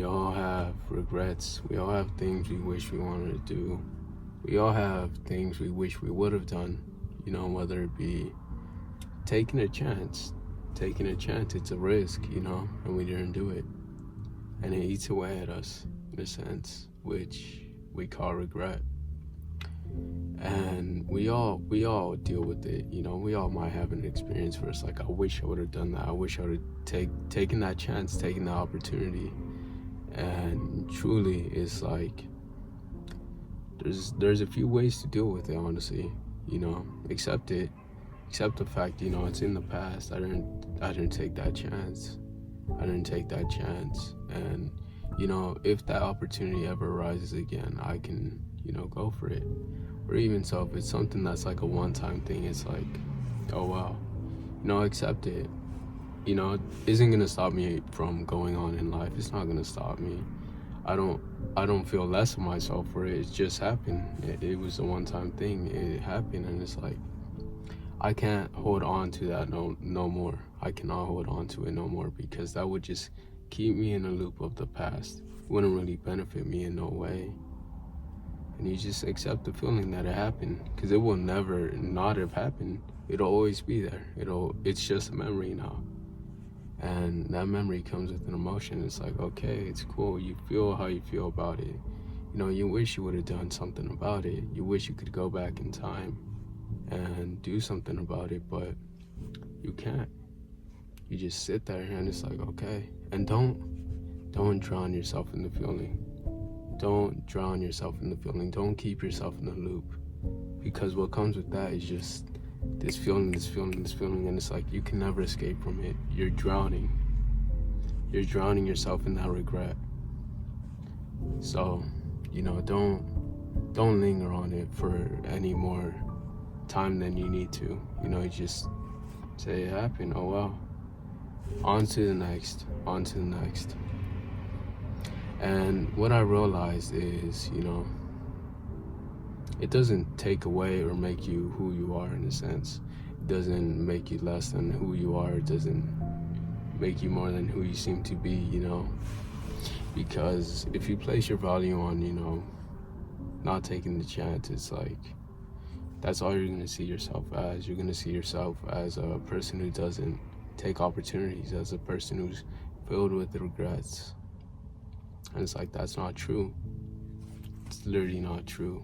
We all have regrets. We all have things we wish we wanted to do. We all have things we wish we would have done, whether it be taking a chance. Taking a chance, it's a risk, and we didn't do it. And it eats away at us, in a sense, which we call regret. And we all deal with it, we all might have an experience where it's like, I wish I would have done that. I wish I would have taken that chance, taken that opportunity. And truly, it's like, there's a few ways to deal with it, honestly. Accept it. Accept the fact, it's in the past. I didn't take that chance. And, if that opportunity ever arises again, I can, go for it. Or even so, if it's something that's like a one-time thing, it's like, oh wow, accept it. It isn't gonna stop me from going on in life. It's not gonna stop me. I don't feel less of myself for it. It just happened. It was a one-time thing. It happened, and it's like, I can't hold on to that no more. I cannot hold on to it no more, because that would just keep me in a loop of the past. It wouldn't really benefit me in no way. And you just accept the feeling that it happened, because it will never not have happened. It'll always be there. It's just a memory now. And that memory comes with an emotion. It's like, okay, it's cool. You feel how you feel about it. You wish you would have done something about it. You wish you could go back in time and do something about it, but you can't. You just sit there and it's like, okay. And don't drown yourself in the feeling. Don't drown yourself in the feeling. Don't keep yourself in the loop, because what comes with that is just this feeling, and it's like you can never escape from it. You're drowning yourself in that regret. So, don't linger on it for any more time than you need to. You just say it happened. Oh well. On to the next. And what I realized is, it doesn't take away or make you who you are, in a sense. It doesn't make you less than who you are. It doesn't make you more than who you seem to be, Because if you place your value on, not taking the chance, it's like, that's all you're going to see yourself as. You're going to see yourself as a person who doesn't take opportunities, as a person who's filled with regrets. And it's like, that's not true. It's literally not true.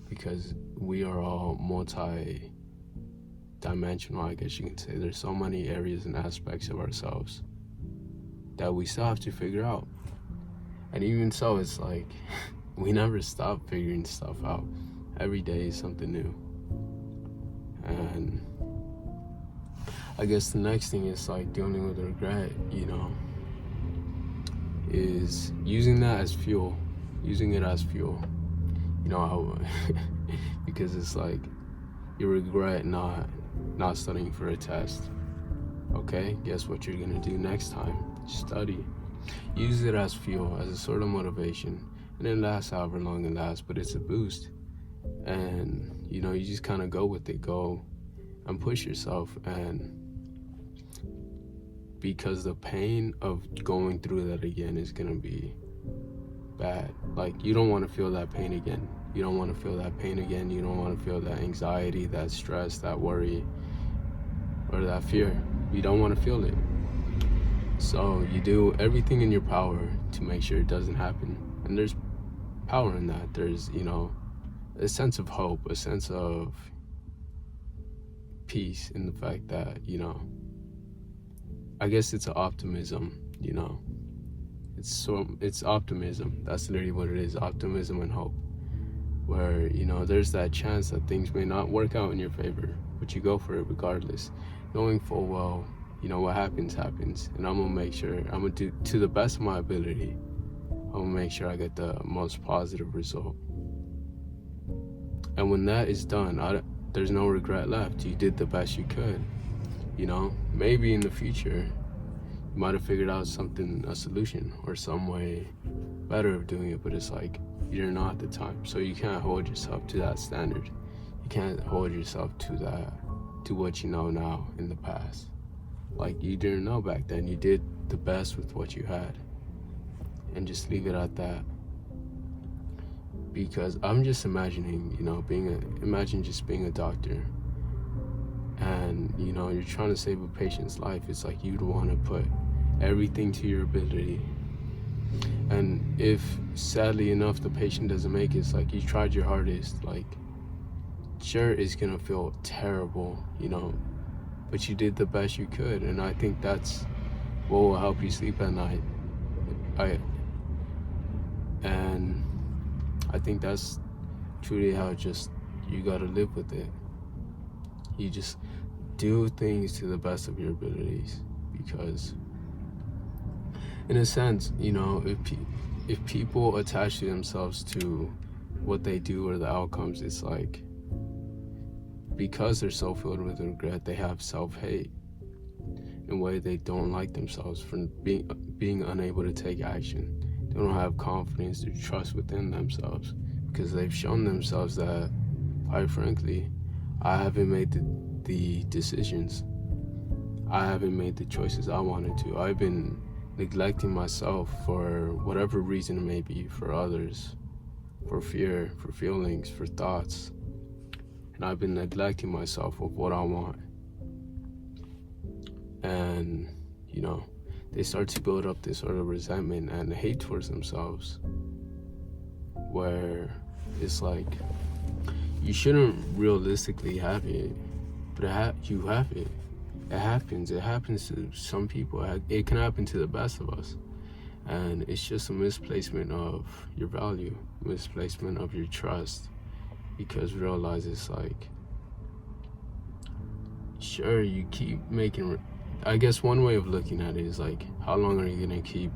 Because we are all multi-dimensional, I guess you can say. There's so many areas and aspects of ourselves that we still have to figure out. And even so, it's like, we never stop figuring stuff out. Every day is something new. And I guess the next thing is like dealing with regret, is using that as fuel. Using it as fuel. Because it's like, you regret not studying for a test. Okay, guess what you're gonna do next time? Study. Use it as fuel, as a sort of motivation. And it lasts however long it lasts, but it's a boost. And, you just kind of go with it. Go and push yourself. And because the pain of going through that again is gonna be bad. Like, you don't want to feel that pain again. You don't want to feel that pain again. You don't want to feel that anxiety, that stress, that worry, or that fear. You don't want to feel it. So you do everything in your power to make sure it doesn't happen. And there's power in that. There's, a sense of hope, a sense of peace in the fact that, I guess it's an optimism, It's optimism. That's literally what it is. Optimism and hope. Where, there's that chance that things may not work out in your favor, but you go for it regardless. Knowing full well, what happens. And I'm gonna make sure, I'm gonna do to the best of my ability. I'm gonna make sure I get the most positive result. And when that is done, there's no regret left. You did the best you could. Maybe in the future, you might have figured out a solution or some way better of doing it, but it's like, you're not at the time. So you can't hold yourself to that standard. You can't hold yourself to what you know now in the past. Like, you didn't know back then. You did the best with what you had. and just leave it at that. Because I'm just imagining, imagine just being a doctor, and you're trying to save a patient's life. It's like you'd want to put everything to your ability. And if sadly enough the patient doesn't make it, it's like you tried your hardest. Like, sure, it's gonna feel terrible, but you did the best you could. And I think that's what will help you sleep at night. And I think that's truly how you gotta live with it. You just do things to the best of your abilities, because in a sense, if people attach to themselves to what they do or the outcomes, it's like, because they're so filled with regret, they have self-hate in a way. They don't like themselves for being unable to take action. They don't have confidence or trust within themselves, because they've shown themselves that, quite frankly, I haven't made the decisions. I haven't made the choices I wanted to. I've been neglecting myself for whatever reason it may be, for others, for fear, for feelings, for thoughts. And I've been neglecting myself of what I want. And, they start to build up this sort of resentment and hate towards themselves, where it's like, you shouldn't realistically have it, but you have it. It happens. It happens to some people. It can happen to the best of us. And it's just a misplacement of your value, misplacement of your trust, because realize it's like, sure, you keep making, I guess one way of looking at it is like, how long are you gonna keep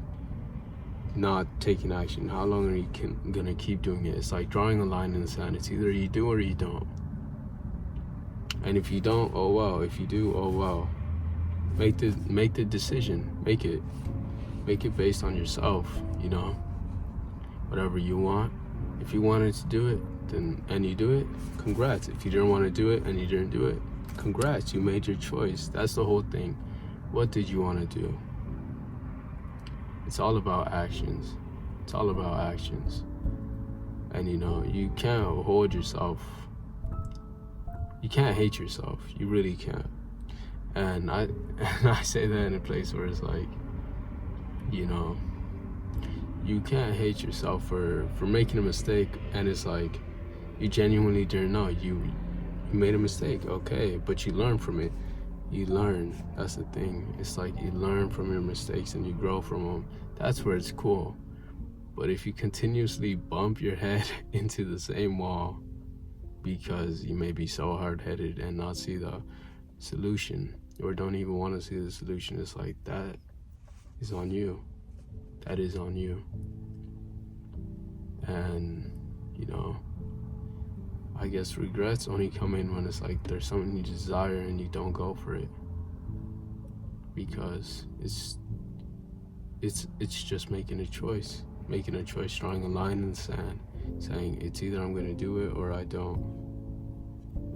not taking action? How long are you gonna keep doing it? It's like drawing a line in the sand. It's either you do or you don't. And if you don't, oh well. If you do, oh well. Make the decision. Make it based on yourself. Whatever you want. If you wanted to do it, and you do it, congrats. If you didn't want to do it and you didn't do it, congrats. You made your choice. That's the whole thing. What did you want to do? It's all about actions. It's all about actions. And you can't hold yourself. You can't hate yourself. You really can't. And I say that in a place where it's like, you can't hate yourself for making a mistake. And it's like, you genuinely didn't know. You made a mistake, okay, but you learn from it. You learn. That's the thing. It's like you learn from your mistakes and you grow from them. That's where it's cool. But if you continuously bump your head into the same wall because you may be so hard-headed and not see the solution, or don't even want to see the solution, it's like, that is on you. That is on you. And I guess regrets only come in when it's like there's something you desire and you don't go for it, because it's just making a choice, drawing a line in the sand, saying it's either I'm gonna do it or I don't.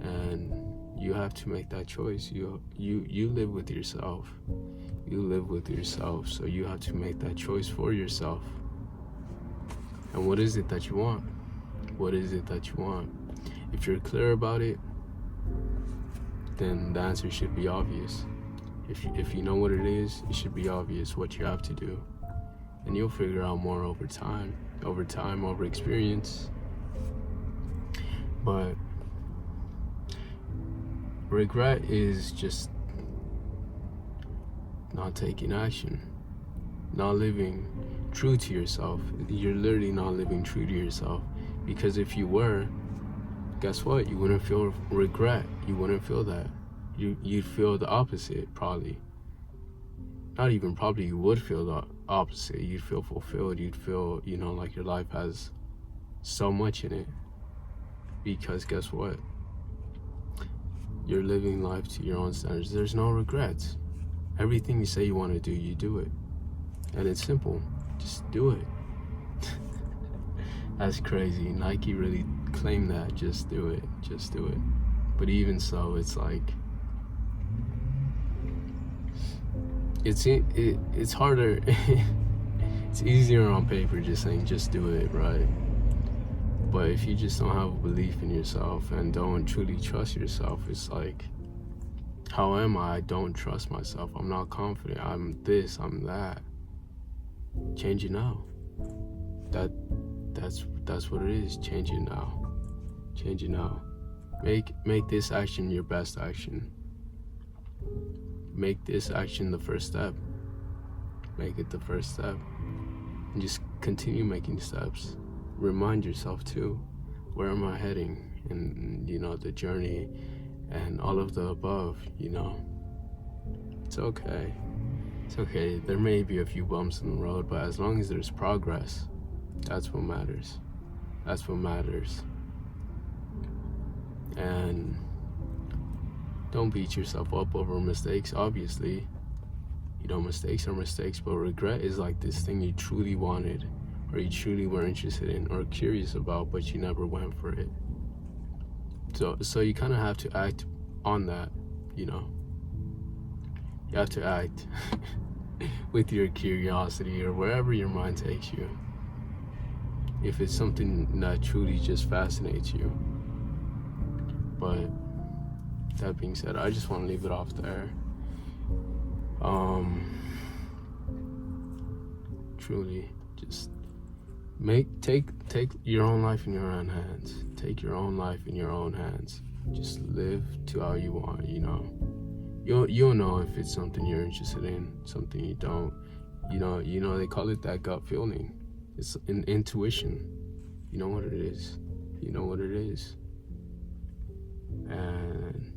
And you have to make that choice. You live with yourself. You live with yourself, so you have to make that choice for yourself. And what is it that you want? What is it that you want? If you're clear about it, then the answer should be obvious. If you know what it is, it should be obvious what you have to do. And you'll figure out more over time, over experience. But regret is just not taking action, not living true to yourself. You're literally not living true to yourself, because if you were, guess what? You wouldn't feel regret. You wouldn't feel that. You'd feel the opposite, probably. Not even probably, you would feel the opposite. You'd feel fulfilled. You'd feel, like your life has so much in it. Because guess what? You're living life to your own standards. There's no regrets. Everything you say you want to do, you do it. And it's simple. Just do it. That's crazy. Nike really claimed that. Just do it. Just do it. But even so, it's like, it's harder. It's easier on paper just saying just do it, right? But if you just don't have a belief in yourself and don't truly trust yourself, it's like, how am I? I don't trust myself. I'm not confident. I'm this, I'm that. Change it now. That's what it is. Change it now. Change it now. Make this action your best action. Make this action the first step. Make it the first step. And just continue making steps. Remind yourself too, where am I heading? And the journey and all of the above, It's okay. It's okay. There may be a few bumps in the road, but as long as there's progress, that's what matters. That's what matters. And don't beat yourself up over mistakes, obviously. Mistakes are mistakes, but regret is like this thing you truly wanted, or you truly were interested in, or curious about, but you never went for it. So you kind of have to act on that, You have to act with your curiosity or wherever your mind takes you. If it's something that truly just fascinates you. But that being said, I just want to leave it off there. Truly, just take your own life in your own hands. Take your own life in your own hands. Just live to how you want. You'll know if it's something you're interested in, something you don't. They call it that gut feeling. It's an intuition. You know what it is. You know what it is. And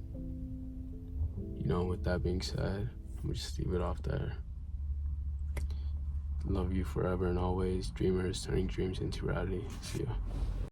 with that being said, I'm gonna just leave it off there. Love you forever and always. Dreamers turning dreams into reality. See ya.